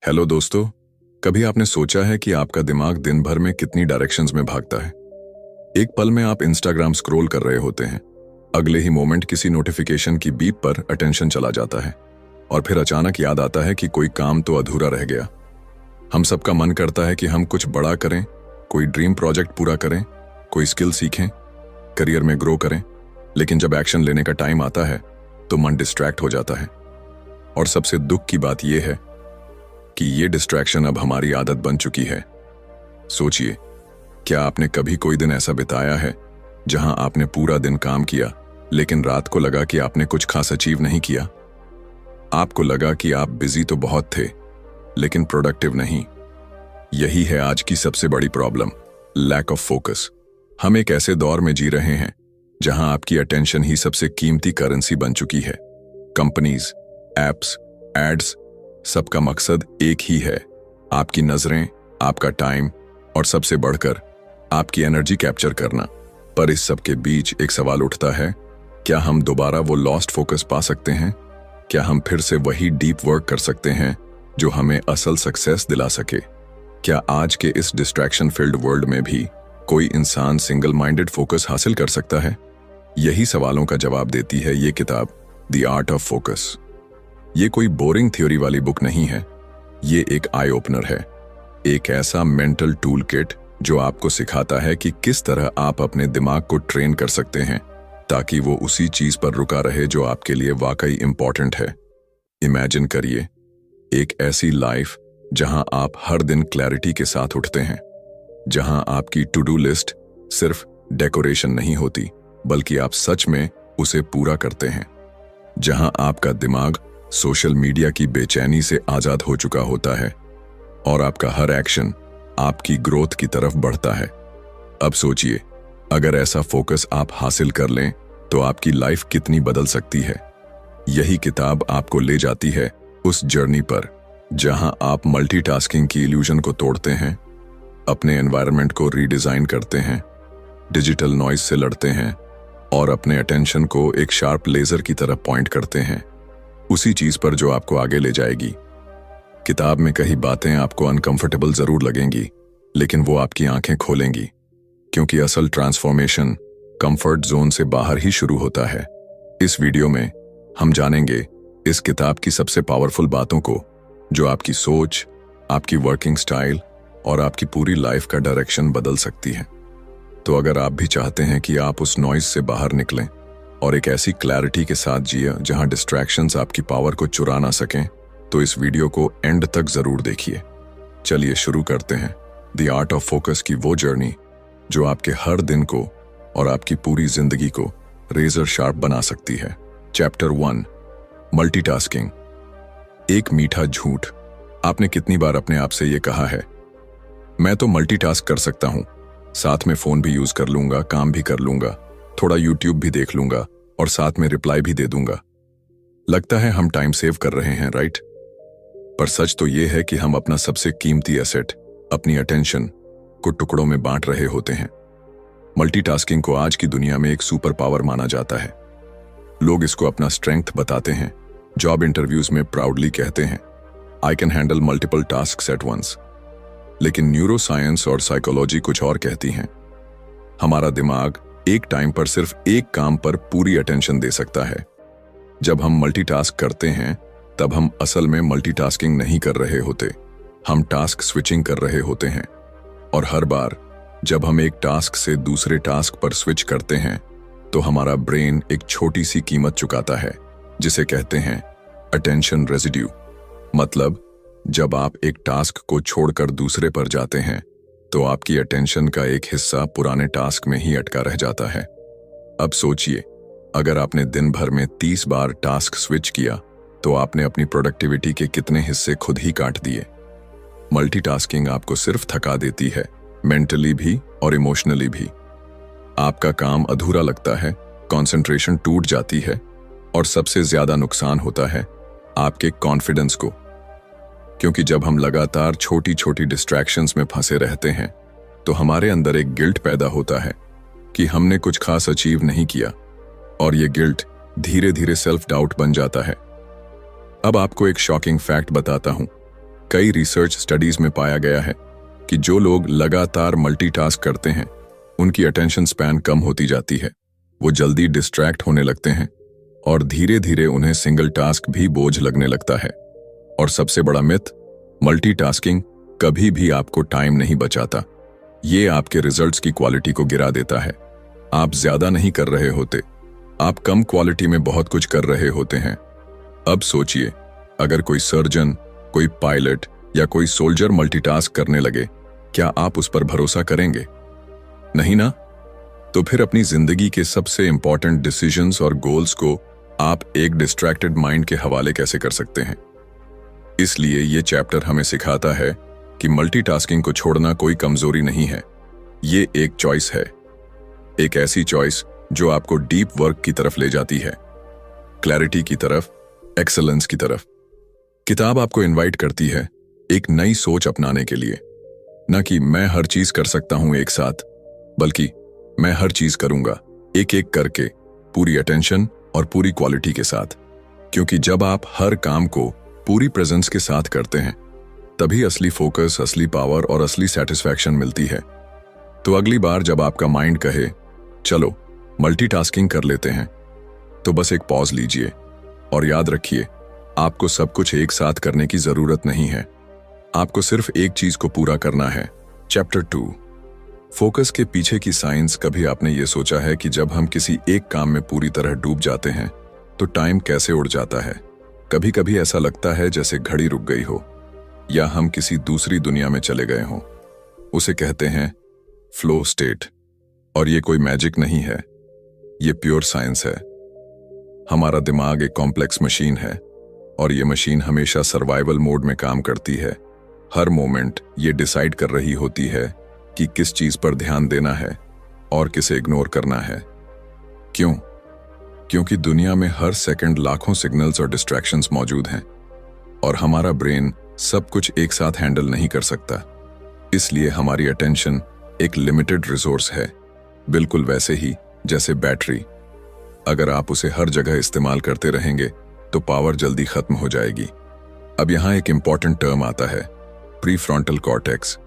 Hello दोस्तों, कभी आपने सोचा है कि आपका दिमाग दिन भर में कितनी डायरेक्शंस में भागता है। एक पल में आप इंस्टाग्राम स्क्रॉल कर रहे होते हैं, अगले ही मोमेंट किसी नोटिफिकेशन की बीप पर अटेंशन चला जाता है और फिर अचानक याद आता है कि कोई काम तो अधूरा रह गया। हम सबका मन करता है कि हम कुछ बड़ा करें, कोई ड्रीम प्रोजेक्ट पूरा करें, कोई स्किल सीखें, करियर में ग्रो करें, लेकिन जब एक्शन लेने का टाइम आता है तो मन डिस्ट्रैक्ट हो जाता है। और सबसे दुख की बात यह है कि ये डिस्ट्रैक्शन अब हमारी आदत बन चुकी है। सोचिए, क्या आपने कभी कोई दिन ऐसा बिताया है जहां आपने पूरा दिन काम किया लेकिन रात को लगा कि आपने कुछ खास अचीव नहीं किया। आपको लगा कि आप बिजी तो बहुत थे लेकिन प्रोडक्टिव नहीं। यही है आज की सबसे बड़ी प्रॉब्लम, लैक ऑफ फोकस। हम एक ऐसे दौर में जी रहे हैं जहां आपकी अटेंशन ही सबसे कीमती करेंसी बन चुकी है। कंपनीज, एप्स, एड्स, सबका मकसद एक ही है, आपकी नजरें, आपका टाइम और सबसे बढ़कर आपकी एनर्जी कैप्चर करना। पर इस सब के बीच एक सवाल उठता है, क्या हम दोबारा वो लॉस्ट फोकस पा सकते हैं? क्या हम फिर से वही डीप वर्क कर सकते हैं जो हमें असल सक्सेस दिला सके? क्या आज के इस डिस्ट्रैक्शन फील्ड वर्ल्ड में भी कोई इंसान सिंगल माइंडेड फोकस हासिल कर सकता है? यही सवालों का जवाब देती है ये किताब, द आर्ट ऑफ फोकस। ये कोई बोरिंग थ्योरी वाली बुक नहीं है, ये एक आई ओपनर है, एक ऐसा मेंटल टूल किट जो आपको सिखाता है कि किस तरह आप अपने दिमाग को ट्रेन कर सकते हैं ताकि वो उसी चीज पर रुका रहे जो आपके लिए वाकई इंपॉर्टेंट है। इमेजिन करिए एक ऐसी लाइफ जहां आप हर दिन क्लैरिटी के साथ उठते हैं, जहां आपकी टू डू लिस्ट सिर्फ डेकोरेशन नहीं होती बल्कि आप सच में उसे पूरा करते हैं, जहां आपका दिमाग सोशल मीडिया की बेचैनी से आजाद हो चुका होता है और आपका हर एक्शन आपकी ग्रोथ की तरफ बढ़ता है। अब सोचिए, अगर ऐसा फोकस आप हासिल कर लें तो आपकी लाइफ कितनी बदल सकती है। यही किताब आपको ले जाती है उस जर्नी पर जहां आप मल्टीटास्किंग की इल्यूजन को तोड़ते हैं, अपने एनवायरनमेंट को रीडिजाइन करते हैं, डिजिटल नॉइज से लड़ते हैं और अपने अटेंशन को एक शार्प लेजर की तरफ पॉइंट करते हैं, उसी चीज पर जो आपको आगे ले जाएगी। किताब में कई बातें आपको अनकंफर्टेबल जरूर लगेंगी, लेकिन वो आपकी आंखें खोलेंगी, क्योंकि असल ट्रांसफॉर्मेशन कंफर्ट जोन से बाहर ही शुरू होता है। इस वीडियो में हम जानेंगे इस किताब की सबसे पावरफुल बातों को जो आपकी सोच, आपकी वर्किंग स्टाइल और आपकी पूरी लाइफ का डायरेक्शन बदल सकती है। तो अगर आप भी चाहते हैं कि आप उस नॉइज से बाहर निकलें और एक ऐसी क्लैरिटी के साथ जिए जहां डिस्ट्रैक्शंस आपकी पावर को चुरा ना सकें, तो इस वीडियो को एंड तक जरूर देखिए। चलिए शुरू करते हैं द आर्ट ऑफ फोकस की वो जर्नी जो आपके हर दिन को और आपकी पूरी जिंदगी को रेजर शार्प बना सकती है। Chapter 1, multitasking. एक मीठा झूठ। आपने कितनी बार अपने आप से ये कहा है, मैं तो मल्टीटास्क कर सकता हूं, साथ में फोन भी यूज कर लूंगा, काम भी कर लूंगा, थोड़ा यूट्यूब भी देख लूंगा और साथ में रिप्लाई भी दे दूंगा। लगता है हम टाइम सेव कर रहे हैं, राइट? पर सच तो यह है कि हम अपना सबसे कीमती एसेट, अपनी अटेंशन को टुकड़ों में बांट रहे होते हैं। मल्टीटास्किंग को आज की दुनिया में एक सुपर पावर माना जाता है। लोग इसको अपना स्ट्रेंथ बताते हैं, जॉब इंटरव्यूज में प्राउडली कहते हैं, I can handle multiple tasks at once. लेकिन न्यूरो साइंस और साइकोलॉजी कुछ और कहती हैं। हमारा दिमाग एक टाइम पर सिर्फ एक काम पर पूरी अटेंशन दे सकता है। जब हम मल्टीटास्क करते हैं तब हम असल में मल्टीटास्किंग नहीं कर रहे होते, हम टास्क स्विचिंग कर रहे होते हैं। और हर बार जब हम एक टास्क से दूसरे टास्क पर स्विच करते हैं तो हमारा ब्रेन एक छोटी सी कीमत चुकाता है, जिसे कहते हैं अटेंशन रेजिड्यू। मतलब जब आप एक टास्क को छोड़कर दूसरे पर जाते हैं तो आपकी अटेंशन का एक हिस्सा पुराने टास्क में ही अटका रह जाता है। अब सोचिए, अगर आपने दिन भर में 30 बार टास्क स्विच किया तो आपने अपनी प्रोडक्टिविटी के कितने हिस्से खुद ही काट दिए। मल्टीटास्किंग आपको सिर्फ थका देती है, मेंटली भी और इमोशनली भी। आपका काम अधूरा लगता है, कंसंट्रेशन टूट जाती है और सबसे ज्यादा नुकसान होता है आपके कॉन्फिडेंस को, क्योंकि जब हम लगातार छोटी छोटी डिस्ट्रैक्शंस में फंसे रहते हैं तो हमारे अंदर एक गिल्ट पैदा होता है कि हमने कुछ खास अचीव नहीं किया, और ये गिल्ट धीरे धीरे सेल्फ डाउट बन जाता है। अब आपको एक शॉकिंग फैक्ट बताता हूं, कई रिसर्च स्टडीज में पाया गया है कि जो लोग लगातार मल्टीटास्क करते हैं उनकी अटेंशन स्पैन कम होती जाती है, वो जल्दी डिस्ट्रैक्ट होने लगते हैं और धीरे धीरे उन्हें सिंगल टास्क भी बोझ लगने लगता है। और सबसे बड़ा मिथ, मल्टीटास्किंग कभी भी आपको टाइम नहीं बचाता। ये आपके रिजल्ट्स की क्वालिटी को गिरा देता है। आप ज्यादा नहीं कर रहे होते, आप कम क्वालिटी में बहुत कुछ कर रहे होते हैं। अब सोचिए, अगर कोई सर्जन, कोई पायलट या कोई सोल्जर मल्टीटास्क करने लगे, क्या आप उस पर भरोसा करेंगे? नहीं ना? तो फिर अपनी जिंदगी के सबसे इंपॉर्टेंट डिसीजंस और गोल्स को आप एक डिस्ट्रैक्टेड माइंड के हवाले कैसे कर सकते हैं? इसलिए ये चैप्टर हमें सिखाता है कि मल्टीटास्किंग को छोड़ना कोई कमजोरी नहीं है, ये एक चॉइस है। एक ऐसी चॉइस जो आपको डीप वर्क की तरफ ले जाती है, क्लैरिटी की तरफ, एक्सेलेंस की तरफ। किताब आपको इनवाइट करती है एक नई सोच अपनाने के लिए, न कि मैं हर चीज कर सकता हूं एक साथ, बल्कि मैं हर चीज करूंगा एक एक करके, पूरी अटेंशन और पूरी क्वालिटी के साथ। क्योंकि जब आप हर काम को पूरी प्रेजेंस के साथ करते हैं, तभी असली फोकस, असली पावर और असली सेटिस्फैक्शन मिलती है। तो अगली बार जब आपका माइंड कहे चलो मल्टीटास्किंग कर लेते हैं, तो बस एक पॉज लीजिए और याद रखिए, आपको सब कुछ एक साथ करने की जरूरत नहीं है। आपको सिर्फ एक चीज को पूरा करना है। चैप्टर 2, फोकस के पीछे की साइंस। कभी आपने ये सोचा है कि जब हम किसी एक काम में पूरी तरह डूब जाते हैं तो टाइम कैसे उड़ जाता है? कभी कभी ऐसा लगता है जैसे घड़ी रुक गई हो या हम किसी दूसरी दुनिया में चले गए हों। उसे कहते हैं फ्लो स्टेट। और ये कोई मैजिक नहीं है, ये प्योर साइंस है। हमारा दिमाग एक कॉम्प्लेक्स मशीन है और ये मशीन हमेशा सर्वाइवल मोड में काम करती है। हर मोमेंट ये डिसाइड कर रही होती है कि किस चीज पर ध्यान देना है और किसे इग्नोर करना है। क्यों? क्योंकि दुनिया में हर सेकंड लाखों सिग्नल्स और डिस्ट्रैक्शंस मौजूद हैं और हमारा ब्रेन सब कुछ एक साथ हैंडल नहीं कर सकता। इसलिए हमारी अटेंशन एक लिमिटेड रिसोर्स है, बिल्कुल वैसे ही जैसे बैटरी। अगर आप उसे हर जगह इस्तेमाल करते रहेंगे तो पावर जल्दी खत्म हो जाएगी। अब यहां एक इंपॉर्टेंट टर्म आता है, प्रीफ्रंटल कॉर्टेक्स।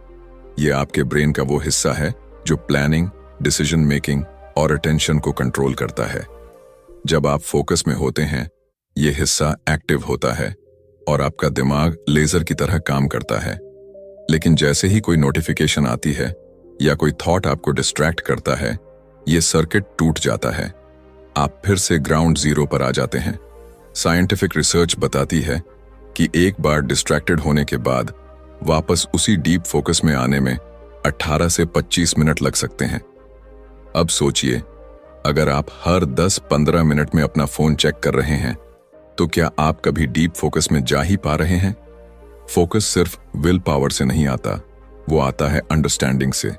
ये आपके ब्रेन का वो हिस्सा है जो प्लानिंग, डिसीजन मेकिंग और अटेंशन को कंट्रोल करता है। जब आप फोकस में होते हैं, ये हिस्सा एक्टिव होता है और आपका दिमाग लेजर की तरह काम करता है। लेकिन जैसे ही कोई नोटिफिकेशन आती है या कोई थॉट आपको डिस्ट्रैक्ट करता है, ये सर्किट टूट जाता है। आप फिर से ग्राउंड जीरो पर आ जाते हैं। साइंटिफिक रिसर्च बताती है कि एक बार डिस्ट्रैक्टेड होने के बाद वापस उसी डीप फोकस में आने में 18 से 25 मिनट लग सकते हैं। अब सोचिए, अगर आप हर 10-15 मिनट में अपना फोन चेक कर रहे हैं, तो क्या आप कभी डीप फोकस में जा ही पा रहे हैं? फोकस सिर्फ विल पावर से नहीं आता, वो आता है अंडरस्टैंडिंग से,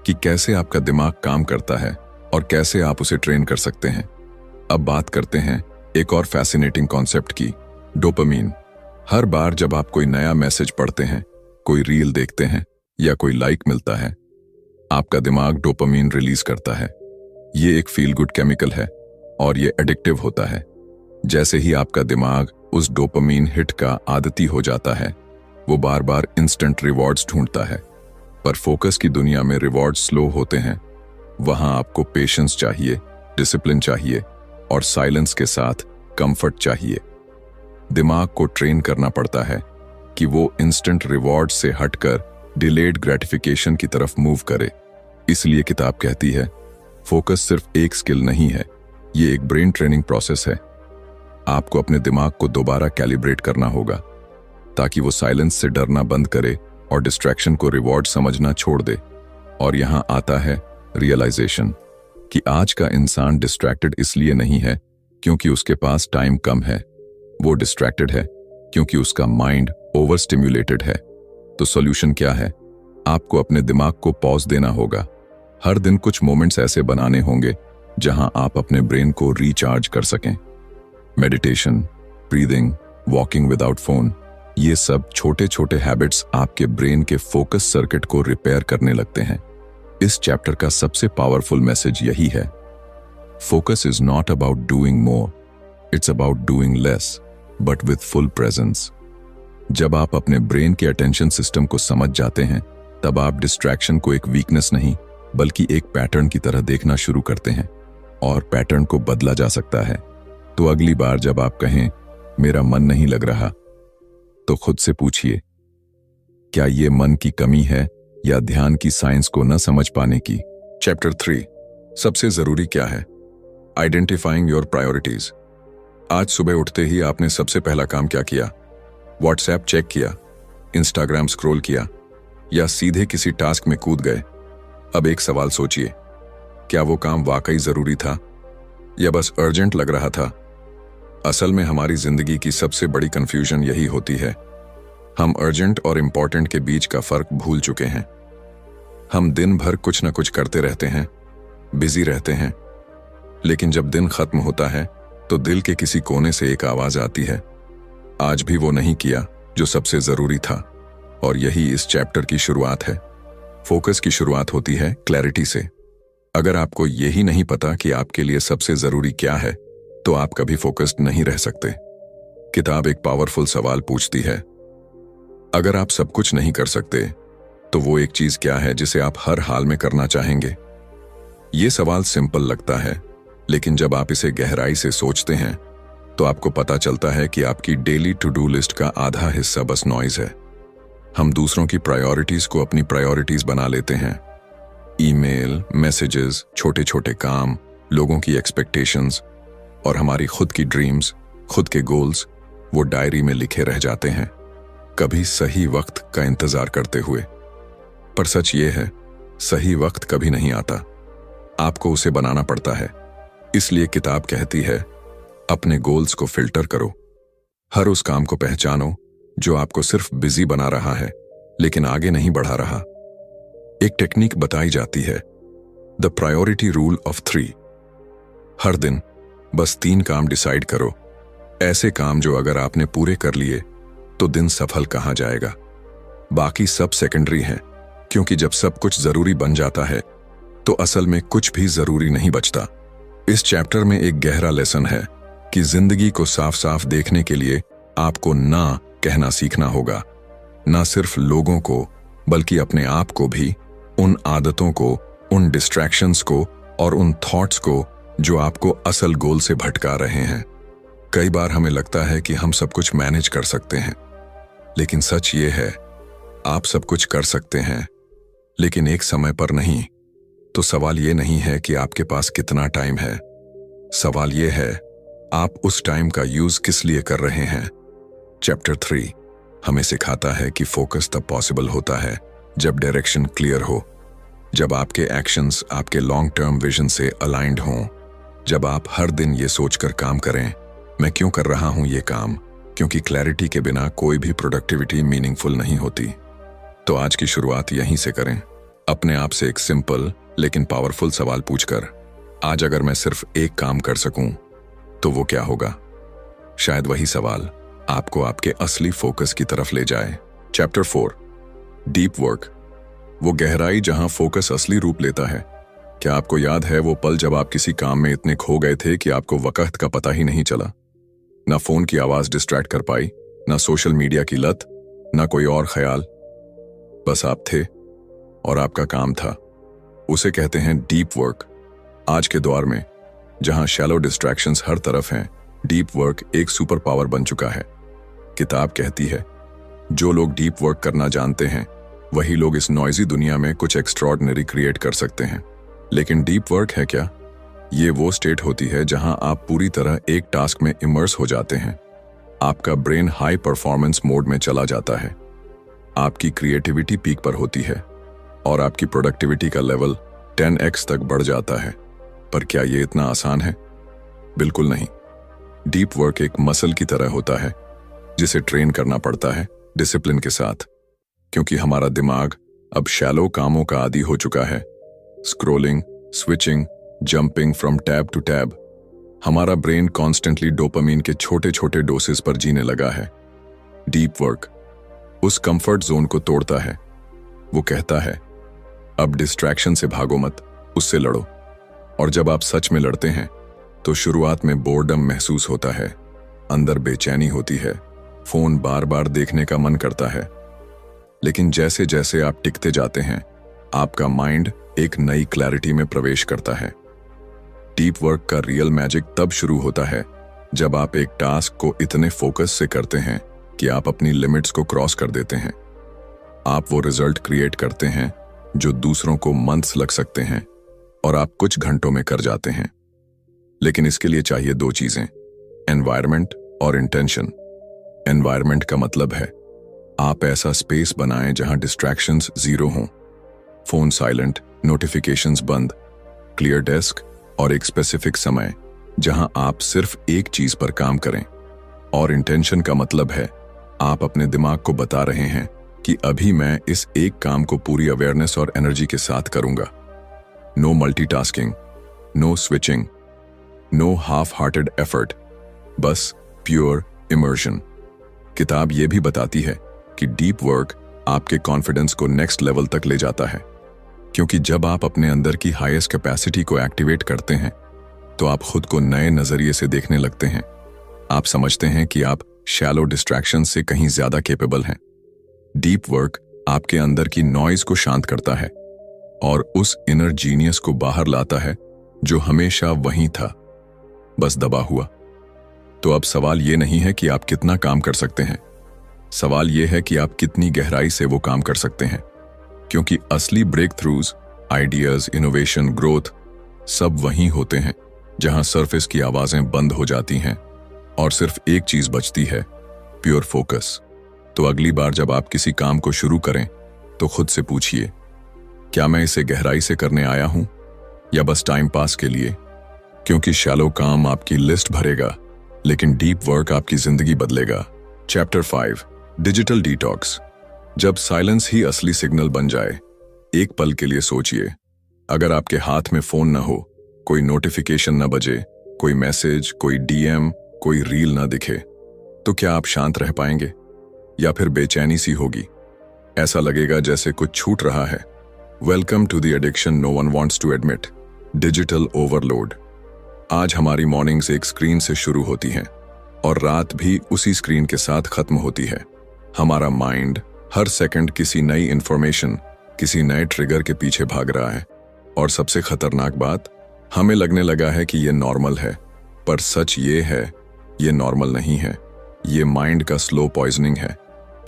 कि कैसे आपका दिमाग काम करता है और कैसे आप उसे ट्रेन कर सकते हैं। अब बात करते हैं एक और फैसिनेटिंग कॉन्सेप्ट की, डोपामीन। हर बार जब आप कोई नया मैसेज पढ़ते हैं, कोई रील देखते हैं या कोई लाइक मिलता है, आपका दिमाग डोपामीन रिलीज करता है। ये एक फील गुड केमिकल है और ये एडिक्टिव होता है। जैसे ही आपका दिमाग उस डोपामीन हिट का आदती हो जाता है, वो बार बार इंस्टेंट रिवॉर्ड्स ढूंढता है। पर फोकस की दुनिया में रिवॉर्ड्स स्लो होते हैं। वहां आपको पेशेंस चाहिए, डिसिप्लिन चाहिए और साइलेंस के साथ कंफर्ट चाहिए। दिमाग को ट्रेन करना पड़ता है कि वो इंस्टेंट रिवॉर्ड से हटकर डिलेड ग्रेटिफिकेशन की तरफ मूव करे। इसलिए किताब कहती है, फोकस सिर्फ एक स्किल नहीं है, ये एक ब्रेन ट्रेनिंग प्रोसेस है। आपको अपने दिमाग को दोबारा कैलिब्रेट करना होगा ताकि वो साइलेंस से डरना बंद करे और डिस्ट्रैक्शन को रिवॉर्ड समझना छोड़ दे। और यहां आता है रियलाइजेशन कि आज का इंसान डिस्ट्रैक्टेड इसलिए नहीं है क्योंकि उसके पास टाइम कम है, वो डिस्ट्रैक्टेड है क्योंकि उसका माइंड ओवर स्टिम्युलेटेड है। तो सॉल्यूशन क्या है? आपको अपने दिमाग को पॉज देना होगा। हर दिन कुछ मोमेंट्स ऐसे बनाने होंगे जहां आप अपने ब्रेन को रिचार्ज कर सकें। Meditation, breathing, walking without phone, ये सब छोटे छोटे हैबिट्स आपके ब्रेन के फोकस सर्किट को रिपेयर करने लगते हैं। इस चैप्टर का सबसे पावरफुल मैसेज यही है, focus is not about doing more, it's about doing less but with full presence. जब आप अपने ब्रेन के अटेंशन सिस्टम को समझ जाते हैं, तब आप डिस्ट्रैक्शन को एक वीकनेस नहीं बल्कि एक पैटर्न की तरह देखना शुरू करते हैं, और पैटर्न को बदला जा सकता है। तो अगली बार जब आप कहें मेरा मन नहीं लग रहा, तो खुद से पूछिए, क्या ये मन की कमी है या ध्यान की साइंस को न समझ पाने की। चैप्टर 3, सबसे जरूरी क्या है? Identifying your priorities. आज सुबह उठते ही आपने सबसे पहला काम क्या किया? व्हाट्सएप चेक किया, इंस्टाग्राम स्क्रॉल किया, या सीधे किसी टास्क में कूद गए? अब एक सवाल सोचिए, क्या वो काम वाकई जरूरी था या बस अर्जेंट लग रहा था? असल में हमारी जिंदगी की सबसे बड़ी कंफ्यूजन यही होती है। हम अर्जेंट और इंपॉर्टेंट के बीच का फर्क भूल चुके हैं। हम दिन भर कुछ न कुछ करते रहते हैं, बिजी रहते हैं, लेकिन जब दिन खत्म होता है तो दिल के किसी कोने से एक आवाज आती है, आज भी वो नहीं किया जो सबसे जरूरी था। और यही इस चैप्टर की शुरुआत है। फोकस की शुरुआत होती है क्लैरिटी से। अगर आपको यही नहीं पता कि आपके लिए सबसे जरूरी क्या है, तो आप कभी फोकस्ड नहीं रह सकते। किताब एक पावरफुल सवाल पूछती है, अगर आप सब कुछ नहीं कर सकते, तो वो एक चीज क्या है जिसे आप हर हाल में करना चाहेंगे? ये सवाल सिंपल लगता है, लेकिन जब आप इसे गहराई से सोचते हैं तो आपको पता चलता है कि आपकी डेली टू डू लिस्ट का आधा हिस्सा बस नॉइज है। हम दूसरों की प्रायोरिटीज को अपनी प्रायोरिटीज बना लेते हैं। ईमेल, मैसेजेस, छोटे छोटे काम, लोगों की एक्सपेक्टेशंस और हमारी खुद की ड्रीम्स, खुद के गोल्स वो डायरी में लिखे रह जाते हैं, कभी सही वक्त का इंतजार करते हुए। पर सच ये है, सही वक्त कभी नहीं आता, आपको उसे बनाना पड़ता है। इसलिए किताब कहती है, अपने गोल्स को फिल्टर करो। हर उस काम को पहचानो जो आपको सिर्फ बिजी बना रहा है लेकिन आगे नहीं बढ़ा रहा। एक टेक्निक बताई जाती है, द प्रायोरिटी रूल ऑफ 3। हर दिन बस 3 काम डिसाइड करो, ऐसे काम जो अगर आपने पूरे कर लिए तो दिन सफल कहा जाएगा। बाकी सब सेकेंडरी हैं, क्योंकि जब सब कुछ जरूरी बन जाता है तो असल में कुछ भी जरूरी नहीं बचता। इस चैप्टर में एक गहरा लेसन है कि जिंदगी को साफ साफ देखने के लिए आपको ना कहना सीखना होगा, ना सिर्फ लोगों को बल्कि अपने आप को भी, उन आदतों को, उन डिस्ट्रैक्शंस को और उन थॉट्स को जो आपको असल गोल से भटका रहे हैं। कई बार हमें लगता है कि हम सब कुछ मैनेज कर सकते हैं, लेकिन सच ये है, आप सब कुछ कर सकते हैं लेकिन एक समय पर नहीं। तो सवाल ये नहीं है कि आपके पास कितना टाइम है, सवाल ये है आप उस टाइम का यूज किस लिए कर रहे हैं। चैप्टर 3 हमें सिखाता है कि फोकस तब पॉसिबल होता है जब डायरेक्शन क्लियर हो, जब आपके एक्शंस आपके लॉन्ग टर्म विजन से अलाइंड हों, जब आप हर दिन ये सोचकर काम करें, मैं क्यों कर रहा हूं ये काम, क्योंकि क्लैरिटी के बिना कोई भी प्रोडक्टिविटी मीनिंगफुल नहीं होती। तो आज की शुरुआत यहीं से करें, अपने आप से एक सिंपल लेकिन पावरफुल सवाल पूछकर, आज अगर मैं सिर्फ एक काम कर सकूं तो वो क्या होगा? शायद वही सवाल आपको आपके असली फोकस की तरफ ले जाए। चैप्टर 4, डीप वर्क, वो गहराई जहां फोकस असली रूप लेता है। क्या आपको याद है वो पल जब आप किसी काम में इतने खो गए थे कि आपको वक्त का पता ही नहीं चला? ना फोन की आवाज डिस्ट्रैक्ट कर पाई, ना सोशल मीडिया की लत, ना कोई और ख्याल, बस आप थे और आपका काम था। उसे कहते हैं डीप वर्क। आज के दौर में जहां शैलो डिस्ट्रैक्शंस हर तरफ हैं, डीप वर्क एक सुपर पावर बन चुका है। किताब कहती है, जो लोग डीप वर्क करना जानते हैं वही लोग इस नॉइजी दुनिया में कुछ एक्स्ट्रॉर्डिनरी क्रिएट कर सकते हैं। लेकिन डीप वर्क है क्या? ये वो स्टेट होती है जहां आप पूरी तरह एक टास्क में इमर्स हो जाते हैं। आपका ब्रेन हाई परफॉर्मेंस मोड में चला जाता है, आपकी क्रिएटिविटी पीक पर होती है और आपकी प्रोडक्टिविटी का लेवल 10x तक बढ़ जाता है। पर क्या ये इतना आसान है? बिल्कुल नहीं। डीप वर्क एक मसल की तरह होता है जिसे ट्रेन करना पड़ता है डिसिप्लिन के साथ, क्योंकि हमारा दिमाग अब शैलो कामों का आदी हो चुका है। Scrolling, switching, jumping from tab to tab. हमारा ब्रेन कॉन्स्टेंटली डोपामीन के छोटे छोटे डोसेस पर जीने लगा है। डीप वर्क उस कंफर्ट जोन को तोड़ता है। वो कहता है, अब डिस्ट्रैक्शन से भागो मत, उससे लड़ो। और जब आप सच में लड़ते हैं तो शुरुआत में बोर्डम महसूस होता है, अंदर बेचैनी होती है, फोन बार बार देखने का मन करता है। लेकिन जैसे जैसे आप टिकते जाते हैं, आपका माइंड एक नई क्लैरिटी में प्रवेश करता है। डीप वर्क का रियल मैजिक तब शुरू होता है जब आप एक टास्क को इतने फोकस से करते हैं कि आप अपनी लिमिट्स को क्रॉस कर देते हैं। आप वो रिजल्ट क्रिएट करते हैं जो दूसरों को मंथ्स लग सकते हैं और आप कुछ घंटों में कर जाते हैं। लेकिन इसके लिए चाहिए दो चीजें, एनवायरनमेंट और इंटेंशन। एनवायरनमेंट का मतलब है आप ऐसा स्पेस बनाएं जहां डिस्ट्रैक्शंस जीरो हों, फोन साइलेंट, नोटिफिकेशंस बंद, क्लियर डेस्क और एक स्पेसिफिक समय जहां आप सिर्फ एक चीज पर काम करें। और इंटेंशन का मतलब है आप अपने दिमाग को बता रहे हैं कि अभी मैं इस एक काम को पूरी अवेयरनेस और एनर्जी के साथ करूंगा। No multitasking, no switching, no half hearted effort, बस प्योर इमर्शन। किताब यह भी बताती है कि डीप वर्क आपके कॉन्फिडेंस को नेक्स्ट लेवल तक ले जाता है, क्योंकि जब आप अपने अंदर की हाईएस्ट कैपेसिटी को एक्टिवेट करते हैं तो आप खुद को नए नजरिए से देखने लगते हैं। आप समझते हैं कि आप शैलो डिस्ट्रैक्शन से कहीं ज्यादा कैपेबल हैं। डीप वर्क आपके अंदर की नॉइज को शांत करता है और उस इनर जीनियस को बाहर लाता है जो हमेशा वहीं था, बस दबा हुआ। तो अब सवाल ये नहीं है कि आप कितना काम कर सकते हैं, सवाल यह है कि आप कितनी गहराई से वो काम कर सकते हैं। क्योंकि असली breakthroughs, ideas, innovation, growth सब वहीं होते हैं जहां सरफेस की आवाजें बंद हो जाती हैं और सिर्फ एक चीज बचती है, प्योर फोकस। तो अगली बार जब आप किसी काम को शुरू करें तो खुद से पूछिए, क्या मैं इसे गहराई से करने आया हूं या बस टाइम पास के लिए? क्योंकि शैलो काम आपकी लिस्ट भरेगा, लेकिन डीप वर्क आपकी जिंदगी बदलेगा। Chapter 5, digital detox. जब साइलेंस ही असली सिग्नल बन जाए, एक पल के लिए सोचिए, अगर आपके हाथ में फोन न हो, कोई नोटिफिकेशन न बजे, कोई मैसेज, कोई डीएम, कोई रील न दिखे, तो क्या आप शांत रह पाएंगे या फिर बेचैनी सी होगी? ऐसा लगेगा जैसे कुछ छूट रहा है। Welcome to the addiction no one wants to admit, digital overload. आज हमारी मॉर्निंग्स एक स्क्रीन से शुरू होती हैं और रात भी उसी स्क्रीन के साथ खत्म होती है। हमारा माइंड हर सेकंड किसी नई इंफॉर्मेशन, किसी नए ट्रिगर के पीछे भाग रहा है। और सबसे खतरनाक बात, हमें लगने लगा है कि ये नॉर्मल है, पर सच ये है, ये नॉर्मल नहीं है, ये माइंड का स्लो पॉइजनिंग है।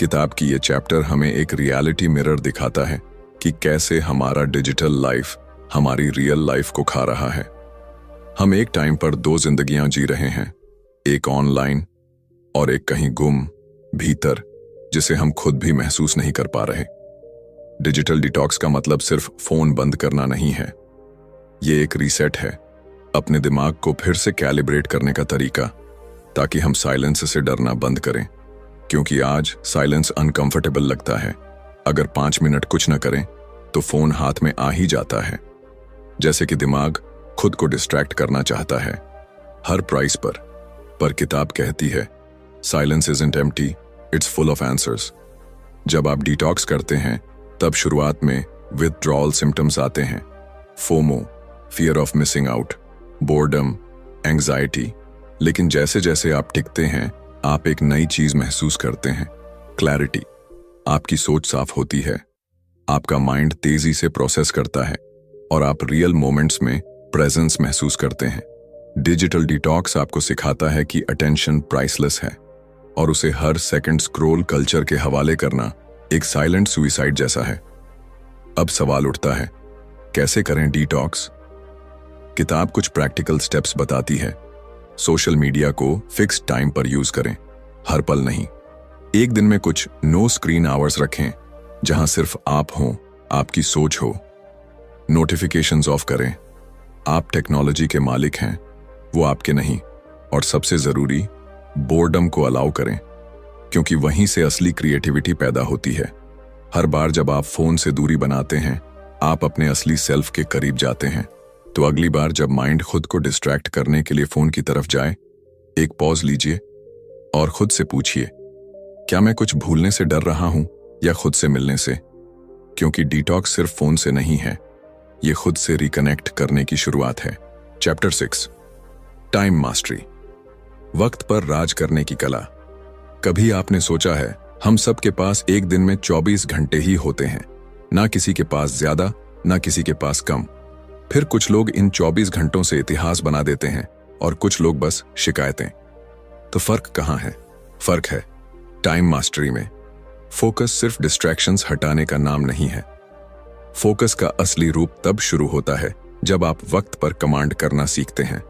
किताब की ये चैप्टर हमें एक रियलिटी मिरर दिखाता है कि कैसे हमारा डिजिटल लाइफ हमारी रियल लाइफ को खा रहा है। हम एक टाइम पर दो जिंदगियां जी रहे हैं, एक ऑनलाइन और एक कहीं गुम भीतर, जिसे हम खुद भी महसूस नहीं कर पा रहे। डिजिटल डिटॉक्स का मतलब सिर्फ फोन बंद करना नहीं है, ये एक रीसेट है, अपने दिमाग को फिर से कैलिब्रेट करने का तरीका, ताकि हम साइलेंस से डरना बंद करें। क्योंकि आज साइलेंस अनकंफर्टेबल लगता है। अगर 5 मिनट कुछ न करें तो फोन हाथ में आ ही जाता है, जैसे कि दिमाग खुद को डिस्ट्रैक्ट करना चाहता है हर प्राइस पर। किताब कहती है, silence isn't empty, it's full of answers. जब आप डिटॉक्स करते हैं तब शुरुआत में विथड्रॉल सिम्टम्स आते हैं, FOMO, fear of missing out, boredom, anxiety. लेकिन जैसे जैसे आप टिकते हैं, आप एक नई चीज महसूस करते हैं, क्लैरिटी। आपकी सोच साफ होती है, आपका माइंड तेजी से प्रोसेस करता है और आप रियल मोमेंट्स में प्रेजेंस महसूस करते हैं। डिजिटल डिटॉक्स आपको सिखाता है कि अटेंशन प्राइसलेस है और उसे हर सेकंड स्क्रॉल कल्चर के हवाले करना एक साइलेंट सुइसाइड जैसा है। अब सवाल उठता है, कैसे करें डिटॉक्स? किताब कुछ प्रैक्टिकल स्टेप्स बताती है। सोशल मीडिया को फिक्स्ड टाइम पर यूज करें, हर पल नहीं। एक दिन में कुछ नो स्क्रीन आवर्स रखें, जहां सिर्फ आप हों, आपकी सोच हो। नोटिफिकेशंस ऑफ करें, आप टेक्नोलॉजी के मालिक हैं, वो आपके नहीं। और सबसे जरूरी, बोर्डम को अलाउ करें, क्योंकि वहीं से असली क्रिएटिविटी पैदा होती है। हर बार जब आप फोन से दूरी बनाते हैं, आप अपने असली सेल्फ के करीब जाते हैं। तो अगली बार जब माइंड खुद को डिस्ट्रैक्ट करने के लिए फोन की तरफ जाए, एक पॉज लीजिए और खुद से पूछिए, क्या मैं कुछ भूलने से डर रहा हूं या खुद से मिलने से? क्योंकि डिटॉक्स सिर्फ फोन से नहीं है, ये खुद से रिकनेक्ट करने की शुरुआत है। चैप्टर 6, टाइम मास्टरी, वक्त पर राज करने की कला। कभी आपने सोचा है, हम सब के पास एक दिन में 24 घंटे ही होते हैं, ना किसी के पास ज्यादा ना किसी के पास कम। फिर कुछ लोग इन 24 घंटों से इतिहास बना देते हैं और कुछ लोग बस शिकायतें। तो फर्क कहाँ है? फर्क है टाइम मास्टरी में। फोकस सिर्फ डिस्ट्रैक्शंस हटाने का नाम नहीं है। फोकस का असली रूप तब शुरू होता है जब आप वक्त पर कमांड करना सीखते हैं।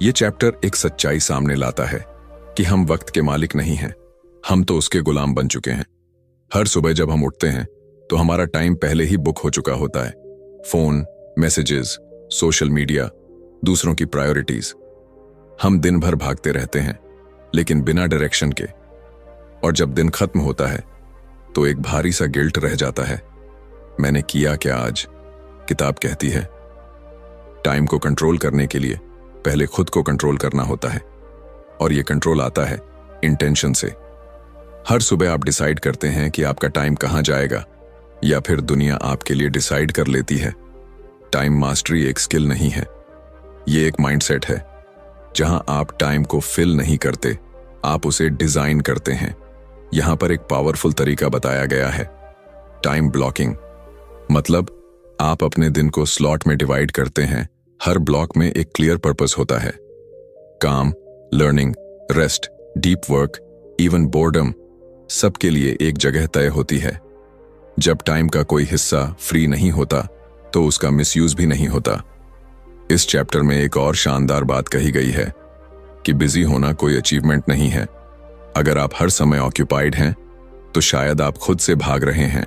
यह चैप्टर एक सच्चाई सामने लाता है कि हम वक्त के मालिक नहीं हैं, हम तो उसके गुलाम बन चुके हैं। हर सुबह जब हम उठते हैं तो हमारा टाइम पहले ही बुक हो चुका होता है। फोन, मैसेजेस, सोशल मीडिया, दूसरों की प्रायोरिटीज। हम दिन भर भागते रहते हैं लेकिन बिना डायरेक्शन के। और जब दिन खत्म होता है तो एक भारी सा गिल्ट रह जाता है। मैंने किया क्या आज? किताब कहती है टाइम को कंट्रोल करने के लिए पहले खुद को कंट्रोल करना होता है, और यह कंट्रोल आता है इंटेंशन से। हर सुबह आप डिसाइड करते हैं कि आपका टाइम कहां जाएगा, या फिर दुनिया आपके लिए डिसाइड कर लेती है। टाइम मास्टरी एक स्किल नहीं है, यह एक माइंडसेट है। जहां आप टाइम को फिल नहीं करते, आप उसे डिजाइन करते हैं। यहां पर एक पावरफुल तरीका बताया गया है, टाइम ब्लॉकिंग। मतलब आप अपने दिन को स्लॉट में डिवाइड करते हैं। हर ब्लॉक में एक क्लियर पर्पस होता है। काम, learning, rest, deep work, even boredom, सबके लिए एक जगह तय होती है। जब टाइम का कोई हिस्सा फ्री नहीं होता तो उसका मिसयूज भी नहीं होता। इस चैप्टर में एक और शानदार बात कही गई है कि बिजी होना कोई अचीवमेंट नहीं है। अगर आप हर समय ऑक्यूपाइड हैं तो शायद आप खुद से भाग रहे हैं।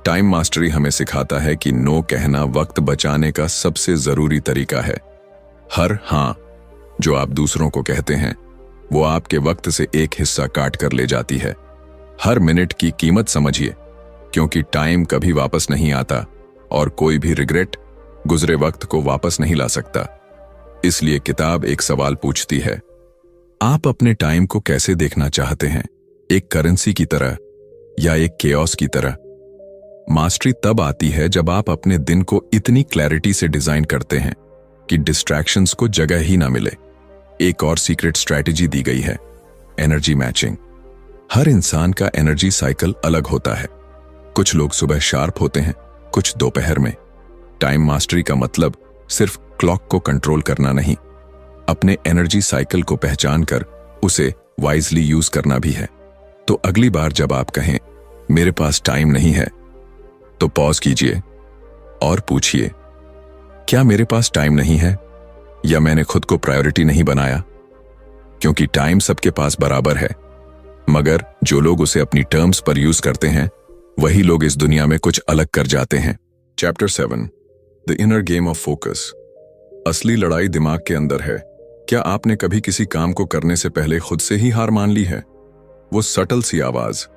टाइम मास्टरी हमें सिखाता है कि नो कहना वक्त बचाने का सबसे जरूरी तरीका है। हर हाँ जो आप दूसरों को कहते हैं वो आपके वक्त से एक हिस्सा काट कर ले जाती है। हर मिनट की कीमत समझिए, क्योंकि टाइम कभी वापस नहीं आता और कोई भी रिग्रेट गुजरे वक्त को वापस नहीं ला सकता। इसलिए किताब एक सवाल पूछती है, आप अपने टाइम को कैसे देखना चाहते हैं? एक करेंसी की तरह या एक केओस की तरह? मास्टरी तब आती है जब आप अपने दिन को इतनी क्लैरिटी से डिजाइन करते हैं कि डिस्ट्रैक्शंस को जगह ही ना मिले। एक और सीक्रेट स्ट्रैटेजी दी गई है, एनर्जी मैचिंग। हर इंसान का एनर्जी साइकिल अलग होता है। कुछ लोग सुबह शार्प होते हैं, कुछ दोपहर में। टाइम मास्टरी का मतलब सिर्फ क्लॉक को कंट्रोल करना नहीं, अपने एनर्जी साइकिल को पहचान कर उसे वाइजली यूज करना भी है। तो अगली बार जब आप कहें मेरे पास टाइम नहीं है, तो पॉज कीजिए और पूछिए, क्या मेरे पास टाइम नहीं है या मैंने खुद को प्रायोरिटी नहीं बनाया? क्योंकि टाइम सबके पास बराबर है, मगर जो लोग उसे अपनी टर्म्स पर यूज करते हैं वही लोग इस दुनिया में कुछ अलग कर जाते हैं। Chapter 7, the inner game of focus. असली लड़ाई दिमाग के अंदर है। क्या आपने कभी किसी काम को करने से पहले खुद से ही हार मान ली है? वो सटल सी आवाज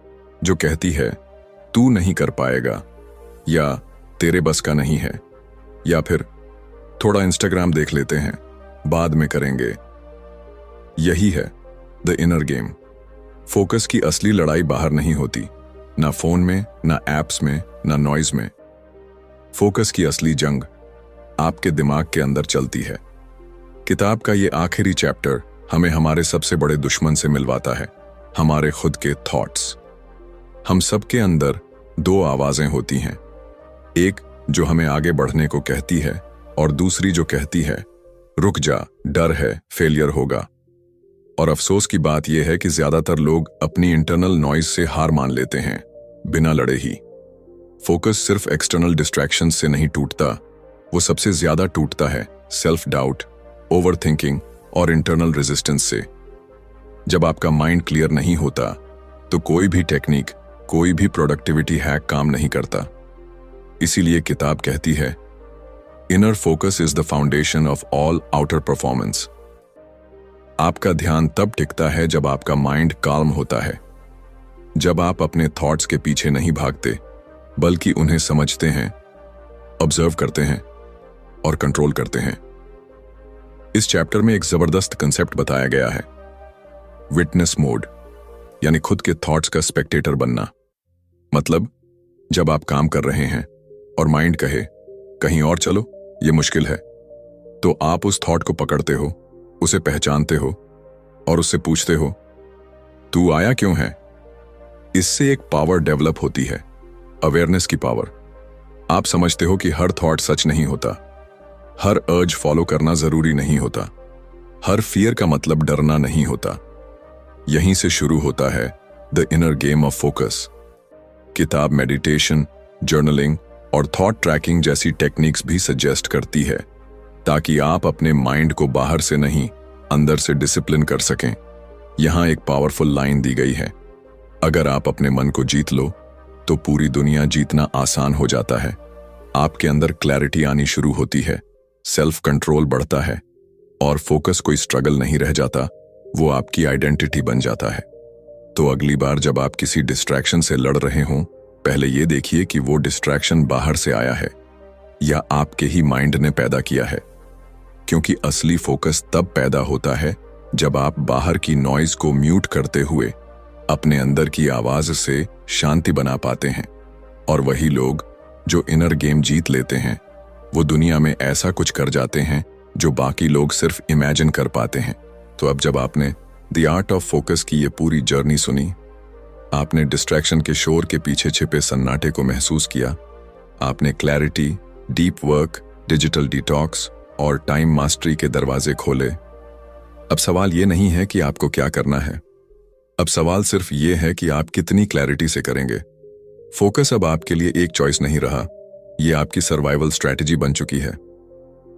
जो कहती है तू नहीं कर पाएगा, या तेरे बस का नहीं है, या फिर थोड़ा इंस्टाग्राम देख लेते हैं, बाद में करेंगे। यही है द इनर गेम। फोकस की असली लड़ाई बाहर नहीं होती, ना फोन में, ना एप्स में, ना नॉइज में। फोकस की असली जंग आपके दिमाग के अंदर चलती है। किताब का ये आखिरी चैप्टर हमें हमारे सबसे बड़े दुश्मन से मिलवाता है, हमारे खुद के थॉट्स। हम सबके अंदर दो आवाजें होती हैं, एक जो हमें आगे बढ़ने को कहती है और दूसरी जो कहती है रुक जा, डर है, फेलियर होगा। और अफसोस की बात यह है कि ज्यादातर लोग अपनी इंटरनल नॉइज से हार मान लेते हैं, बिना लड़े ही। फोकस सिर्फ एक्सटर्नल डिस्ट्रैक्शन से नहीं टूटता, वो सबसे ज्यादा टूटता है सेल्फ डाउट, ओवर थिंकिंग और इंटरनल रेजिस्टेंस से। जब आपका माइंड क्लियर नहीं होता तो कोई भी टेक्निक, कोई भी प्रोडक्टिविटी हैक काम नहीं करता। इसीलिए किताब कहती है inner focus is the foundation of all outer performance. आपका ध्यान तब टिकता है जब आपका माइंड काल्म होता है, जब आप अपने थॉट्स के पीछे नहीं भागते बल्कि उन्हें समझते हैं, ऑब्जर्व करते हैं और कंट्रोल करते हैं। इस चैप्टर में एक जबरदस्त कंसेप्ट बताया गया है, विटनेस मोड, यानी खुद के थॉट्स का स्पेक्टेटर बनना। मतलब जब आप काम कर रहे हैं और माइंड कहे कहीं और चलो, ये मुश्किल है, तो आप उस थॉट को पकड़ते हो, उसे पहचानते हो और उससे पूछते हो तू आया क्यों है? इससे एक पावर डेवलप होती है, अवेयरनेस की पावर। आप समझते हो कि हर थॉट सच नहीं होता, हर अर्ज फॉलो करना जरूरी नहीं होता, हर फियर का मतलब डरना नहीं होता। यहीं से शुरू होता है the inner game of focus. किताब मेडिटेशन, जर्नलिंग और थॉट ट्रैकिंग जैसी टेक्निक्स भी सजेस्ट करती है ताकि आप अपने माइंड को बाहर से नहीं, अंदर से डिसिप्लिन कर सकें। यहां एक पावरफुल लाइन दी गई है, अगर आप अपने मन को जीत लो तो पूरी दुनिया जीतना आसान हो जाता है। आपके अंदर क्लैरिटी आनी शुरू होती है, सेल्फ कंट्रोल बढ़ता है और फोकस कोई स्ट्रगल नहीं रह जाता, वो आपकी आइडेंटिटी बन जाता है। तो अगली बार जब आप किसी डिस्ट्रैक्शन से लड़ रहे हों, पहले ये देखिए कि वो डिस्ट्रैक्शन बाहर से आया है या आपके ही माइंड ने पैदा किया है। क्योंकि असली फोकस तब पैदा होता है जब आप बाहर की नॉइज को म्यूट करते हुए अपने अंदर की आवाज से शांति बना पाते हैं। और वही लोग जो इनर गेम जीत लेते हैं, वो दुनिया में ऐसा कुछ कर जाते हैं जो बाकी लोग सिर्फ इमेजिन कर पाते हैं। तो अब जब आपने द आर्ट ऑफ फोकस की ये पूरी जर्नी सुनी, आपने डिस्ट्रैक्शन के शोर के पीछे छिपे सन्नाटे को महसूस किया, आपने clarity, deep work, digital detox और टाइम मास्टरी के दरवाजे खोले। अब सवाल ये नहीं है कि आपको क्या करना है, अब सवाल सिर्फ ये है कि आप कितनी क्लैरिटी से करेंगे। फोकस अब आपके लिए एक चॉइस नहीं रहा, ये आपकी सर्वाइवल स्ट्रैटेजी बन चुकी है।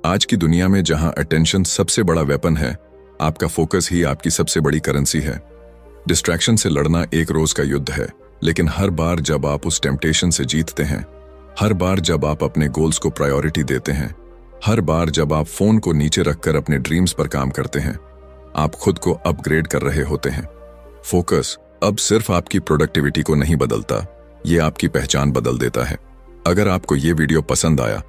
आज की दुनिया में जहां अटेंशन सबसे बड़ा वेपन है, आपका फोकस ही आपकी सबसे बड़ी करेंसी है। डिस्ट्रैक्शन से लड़ना एक रोज का युद्ध है, लेकिन हर बार जब आप उस टेम्पटेशन से जीतते हैं, हर बार जब आप अपने गोल्स को प्रायोरिटी देते हैं, हर बार जब आप फोन को नीचे रखकर अपने ड्रीम्स पर काम करते हैं, आप खुद को अपग्रेड कर रहे होते हैं। फोकस अब सिर्फ आपकी प्रोडक्टिविटी को नहीं बदलता, ये आपकी पहचान बदल देता है। अगर आपको ये वीडियो पसंद आया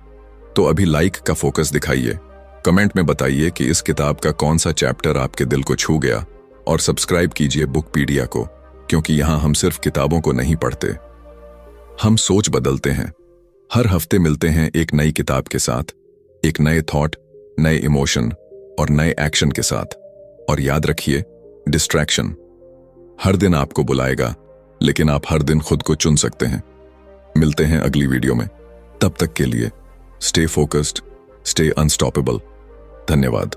तो अभी लाइक का फोकस दिखाइए, कमेंट में बताइए कि इस किताब का कौन सा चैप्टर आपके दिल को छू गया, और सब्सक्राइब कीजिए बुकपीडिया को, क्योंकि यहां हम सिर्फ किताबों को नहीं पढ़ते, हम सोच बदलते हैं। हर हफ्ते मिलते हैं एक नई किताब के साथ, एक नए थॉट, नए इमोशन और नए एक्शन के साथ। और याद रखिए, डिस्ट्रैक्शन हर दिन आपको बुलाएगा, लेकिन आप हर दिन खुद को चुन सकते हैं। मिलते हैं अगली वीडियो में, तब तक के लिए स्टे फोकस्ड, स्टे अनस्टॉपेबल। धन्यवाद।